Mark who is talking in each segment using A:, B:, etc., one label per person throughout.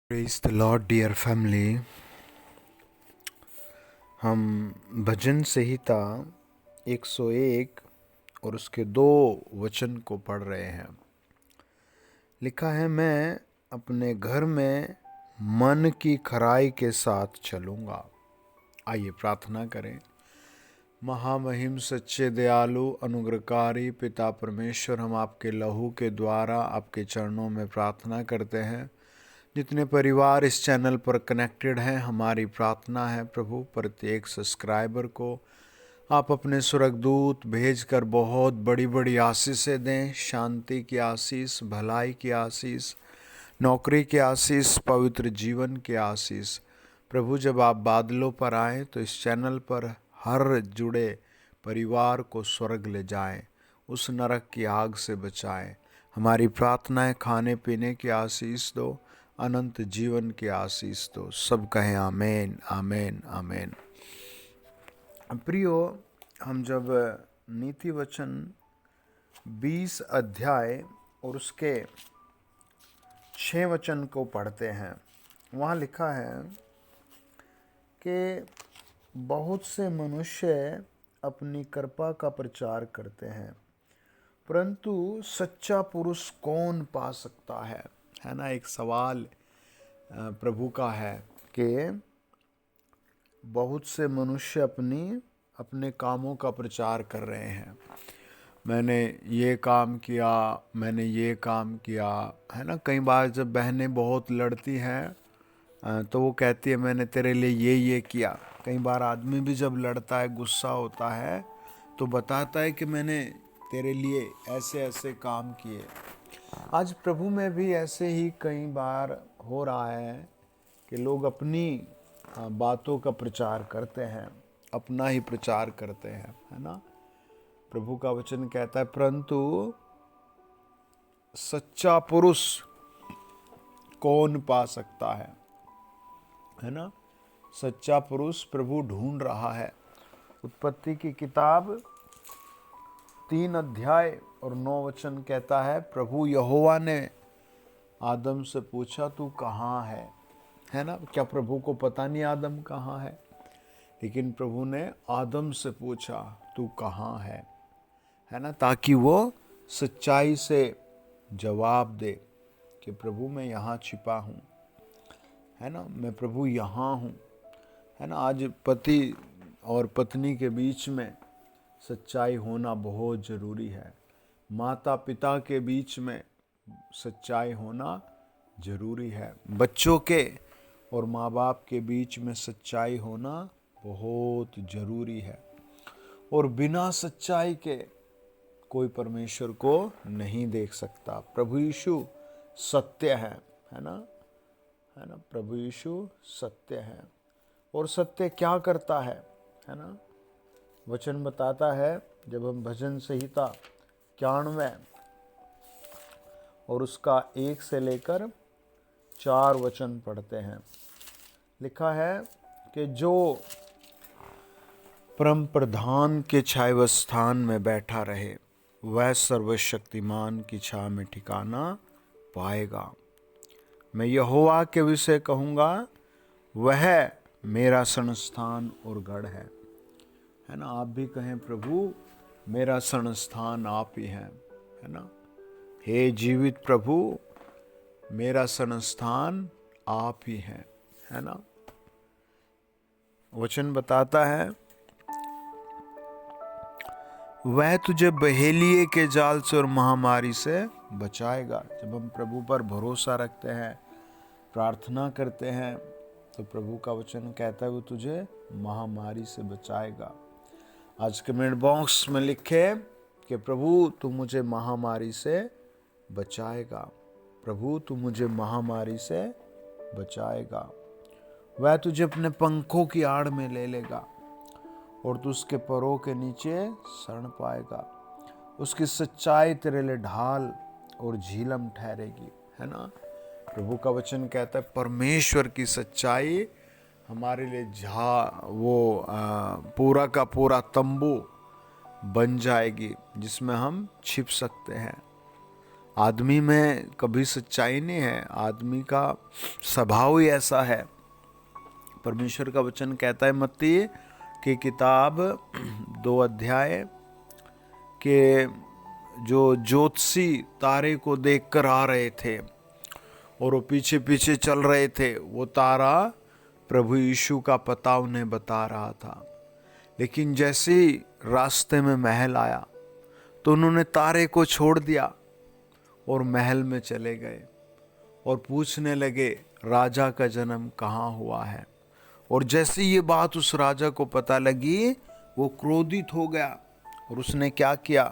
A: Praise the lord dear family. हम भजन संहिता 101 और उसके 2 वचन को पढ़ रहे हैं। लिखा है, मैं अपने घर में मन की खराई के साथ चलूँगा। आइए प्रार्थना करें। महामहिम सच्चे दयालु अनुग्रहकारी पिता परमेश्वर, हम आपके लहू के द्वारा आपके चरणों में प्रार्थना करते हैं। जितने परिवार इस चैनल पर कनेक्टेड हैं, हमारी प्रार्थना है प्रभु, प्रत्येक सब्सक्राइबर को आप अपने स्वर्गदूत भेजकर बहुत बड़ी बड़ी आशीषें दें। शांति की आशीष, भलाई की आशीष, नौकरी की आशीष, पवित्र जीवन की आशीष। प्रभु, जब आप बादलों पर आएँ तो इस चैनल पर हर जुड़े परिवार को स्वर्ग ले जाएं, उस नरक की आग से बचाएं। हमारी प्रार्थनाएं खाने पीने की आशीष दो, अनंत जीवन की आशीष दो। सब कहें आमेन आमेन आमेन। प्रियो, हम जब नीति वचन 20 अध्याय और उसके 6 वचन को पढ़ते हैं, वहाँ लिखा है कि बहुत से मनुष्य अपनी कृपा का प्रचार करते हैं, परंतु सच्चा पुरुष कौन पा सकता है ना। एक सवाल प्रभु का है कि बहुत से मनुष्य अपने कामों का प्रचार कर रहे हैं। मैंने ये काम किया, मैंने ये काम किया, है ना। कई बार जब बहनें बहुत लड़ती हैं तो वो कहती है मैंने तेरे लिए ये किया। कई बार आदमी भी जब लड़ता है, गुस्सा होता है, तो बताता है कि मैंने तेरे लिए ऐसे ऐसे काम किए। आज प्रभु में भी ऐसे ही कई बार हो रहा है कि लोग अपनी बातों का प्रचार करते हैं, अपना ही प्रचार करते हैं, है ना। प्रभु का वचन कहता है, परंतु सच्चा पुरुष कौन पा सकता है ना। सच्चा पुरुष प्रभु ढूंढ रहा है। उत्पत्ति की किताब 3 अध्याय और 9 वचन कहता है, प्रभु यहोवा ने आदम से पूछा तू कहाँ है ना। क्या प्रभु को पता नहीं आदम कहाँ है? लेकिन प्रभु ने आदम से पूछा तू कहाँ है ना, ताकि वो सच्चाई से जवाब दे कि प्रभु मैं यहाँ छिपा हूँ, है ना, मैं प्रभु यहाँ हूँ, है ना। आज पति और पत्नी के बीच में सच्चाई होना बहुत ज़रूरी है। माता पिता के बीच में सच्चाई होना ज़रूरी है। बच्चों के और माँ बाप के बीच में सच्चाई होना बहुत ज़रूरी है। और बिना सच्चाई के कोई परमेश्वर को नहीं देख सकता। प्रभु यीशु सत्य है ना, है ना। प्रभु यीशु सत्य है। और सत्य क्या करता है ना। वचन बताता है, जब हम भजन संहिता 91 और उसका 1 से लेकर 4 वचन पढ़ते हैं, लिखा है कि जो परम प्रधान के छाया स्थान में बैठा रहे, वह सर्वशक्तिमान की छाया में ठिकाना पाएगा। मैं यहोवा के विषय कहूँगा, वह मेरा शरणस्थान और गढ़ है ना। आप भी कहें, प्रभु मेरा शरणस्थान आप ही हैं, है ना। हे जीवित प्रभु, मेरा शरणस्थान आप ही हैं, है ना। वचन बताता है, वह तुझे बहेलिए के जाल से और महामारी से बचाएगा। जब हम प्रभु पर भरोसा रखते हैं, प्रार्थना करते हैं, तो प्रभु का वचन कहता है वो तुझे महामारी से बचाएगा। आज कमेंट बॉक्स में लिखे कि प्रभु तू मुझे महामारी से बचाएगा, प्रभु तू मुझे महामारी से बचाएगा। वह तुझे अपने पंखों की आड़ में ले लेगा और तू उसके पैरों के नीचे शरण पाएगा। उसकी सच्चाई तेरे लिए ढाल और झीलम ठहरेगी, है ना। प्रभु का वचन कहता है परमेश्वर की सच्चाई हमारे लिए पूरा का पूरा तंबू बन जाएगी, जिसमें हम छिप सकते हैं। आदमी में कभी सच्चाई नहीं है, आदमी का स्वभाव ही ऐसा है। परमेश्वर का वचन कहता है मत्ती की किताब 2 अध्याय के जो ज्योतिषी तारे को देखकर आ रहे थे और वो पीछे पीछे चल रहे थे, वो तारा प्रभु यीशु का पता उन्हें बता रहा था। लेकिन जैसे ही रास्ते में महल आया तो उन्होंने तारे को छोड़ दिया और महल में चले गए और पूछने लगे राजा का जन्म कहाँ हुआ है। और जैसे ये बात उस राजा को पता लगी, वो क्रोधित हो गया और उसने क्या किया,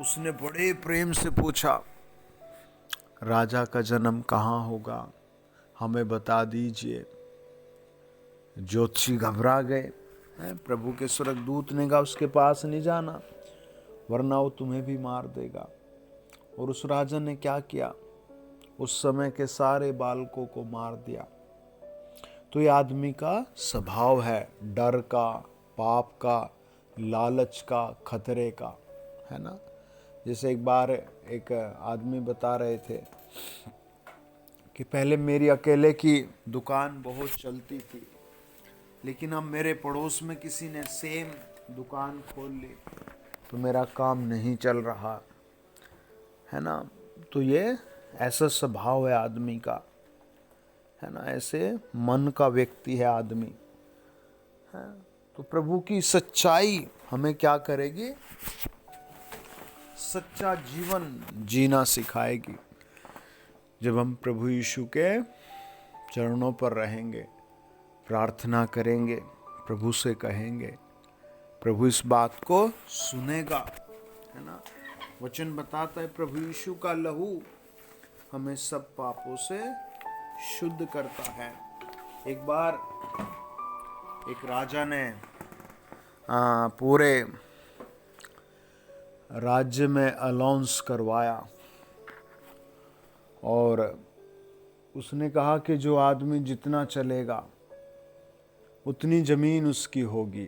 A: उसने बड़े प्रेम से पूछा राजा का जन्म कहाँ होगा, हमें बता दीजिए। ज्योतिषी घबरा गए। प्रभु के स्वर्गदूत ने कहा उसके पास नहीं जाना वरना वो तुम्हें भी मार देगा। और उस राजा ने क्या किया, उस समय के सारे बालकों को मार दिया। तो ये आदमी का स्वभाव है, डर का, पाप का, लालच का, खतरे का, है ना। जैसे एक बार एक आदमी बता रहे थे कि पहले मेरी अकेले की दुकान बहुत चलती थी, लेकिन अब मेरे पड़ोस में किसी ने सेम दुकान खोल ली तो मेरा काम नहीं चल रहा, है ना। तो ये ऐसा स्वभाव है आदमी का, है ना, ऐसे मन का व्यक्ति है आदमी, है। तो प्रभु की सच्चाई हमें क्या करेगी, सच्चा जीवन जीना सिखाएगी। जब हम प्रभु यीशु के चरणों पर रहेंगे, प्रार्थना करेंगे, प्रभु से कहेंगे, प्रभु इस बात को सुनेगा, है ना। वचन बताता है प्रभु यीशु का लहू हमें सब पापों से शुद्ध करता है। एक बार एक राजा ने पूरे राज्य में अलाउंस करवाया और उसने कहा कि जो आदमी जितना चलेगा उतनी जमीन उसकी होगी।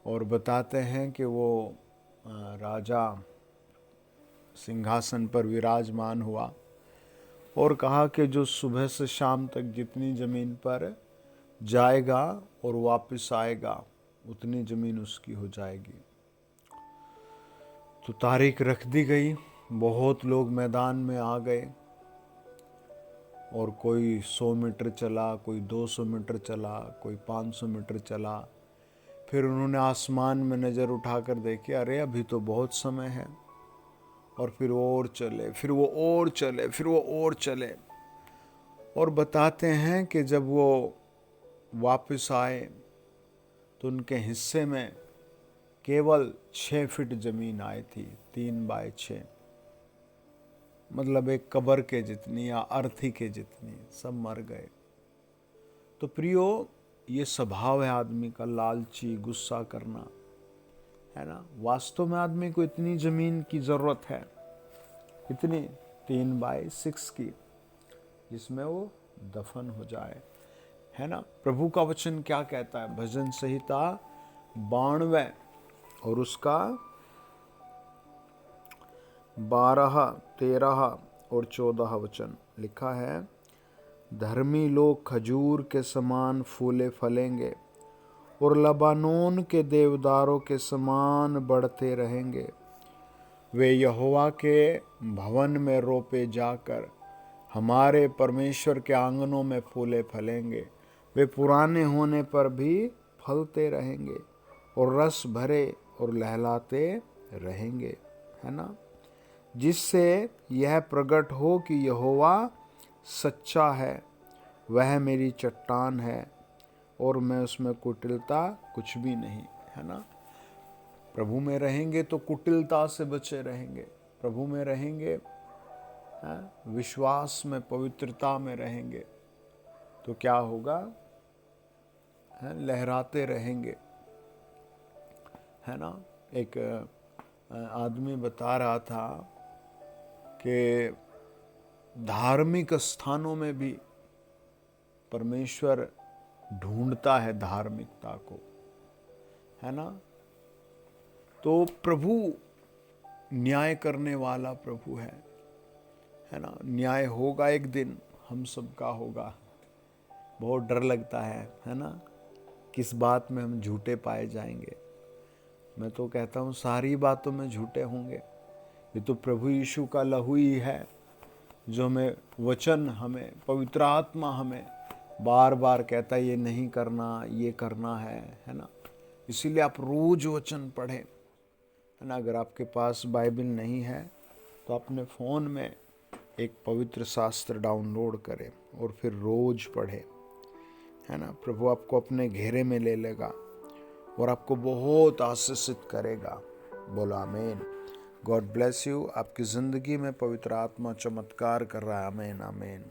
A: और बताते हैं कि वो राजा सिंहासन पर विराजमान हुआ और कहा कि जो सुबह से शाम तक जितनी ज़मीन पर जाएगा और वापस आएगा उतनी ज़मीन उसकी हो जाएगी। तो तारीख रख दी गई, बहुत लोग मैदान में आ गए और कोई 100 मीटर चला, कोई 200 मीटर चला, कोई 500 मीटर चला। फिर उन्होंने आसमान में नज़र उठाकर देखे, अरे अभी तो बहुत समय है। और फिर वो और चले, फिर वो और चले, फिर वो और चले। और बताते हैं कि जब वो वापस आए तो उनके हिस्से में केवल 6 फीट ज़मीन आई थी, 3 बाय 6, मतलब एक कब्र के जितनी या अर्थी के जितनी, सब मर गए। तो प्रियो, ये स्वभाव है आदमी का, लालची, गुस्सा करना, है ना। वास्तव में आदमी को इतनी ज़मीन की ज़रूरत है, इतनी 3 बाय 6 की, जिसमें वो दफन हो जाए, है ना। प्रभु का वचन क्या कहता है, भजन संहिता 92 और उसका 12, 13 और 14 वचन लिखा है, धर्मी लोग खजूर के समान फूले फलेंगे और लबानोन के देवदारों के समान बढ़ते रहेंगे। वे यहोवा के भवन में रोपे जाकर हमारे परमेश्वर के आंगनों में फूले फलेंगे। वे पुराने होने पर भी फलते रहेंगे और रस भरे और लहलाते रहेंगे, है ना। जिससे यह प्रकट हो कि यहोवा सच्चा है, वह मेरी चट्टान है और मैं उसमें कुटिलता कुछ भी नहीं, है ना। प्रभु में रहेंगे तो कुटिलता से बचे रहेंगे, प्रभु में रहेंगे, विश्वास में, पवित्रता में रहेंगे तो क्या होगा, लहराते रहेंगे, है ना। एक आदमी बता रहा था कि धार्मिक स्थानों में भी परमेश्वर ढूंढता है धार्मिकता को, है ना। तो प्रभु न्याय करने वाला प्रभु है ना। न्याय होगा एक दिन, हम सबका होगा। बहुत डर लगता है ना, किस बात में हम झूठे पाए जाएंगे। मैं तो कहता हूँ सारी बातों में झूठे होंगे। ये तो प्रभु यीशु का लहू ही है जो हमें वचन, हमें पवित्र आत्मा हमें बार बार कहता है ये नहीं करना, ये करना है ना। इसीलिए आप रोज वचन पढ़ें, है ना। अगर आपके पास बाइबल नहीं है तो अपने फ़ोन में एक पवित्र शास्त्र डाउनलोड करें और फिर रोज पढ़ें, है ना। प्रभु आपको अपने घेरे में ले लेगा और आपको बहुत आशीषित करेगा। बोलो आमीन। God bless you. आपकी ज़िंदगी में पवित्र आत्मा चमत्कार कर रहा है। आमीन आमीन।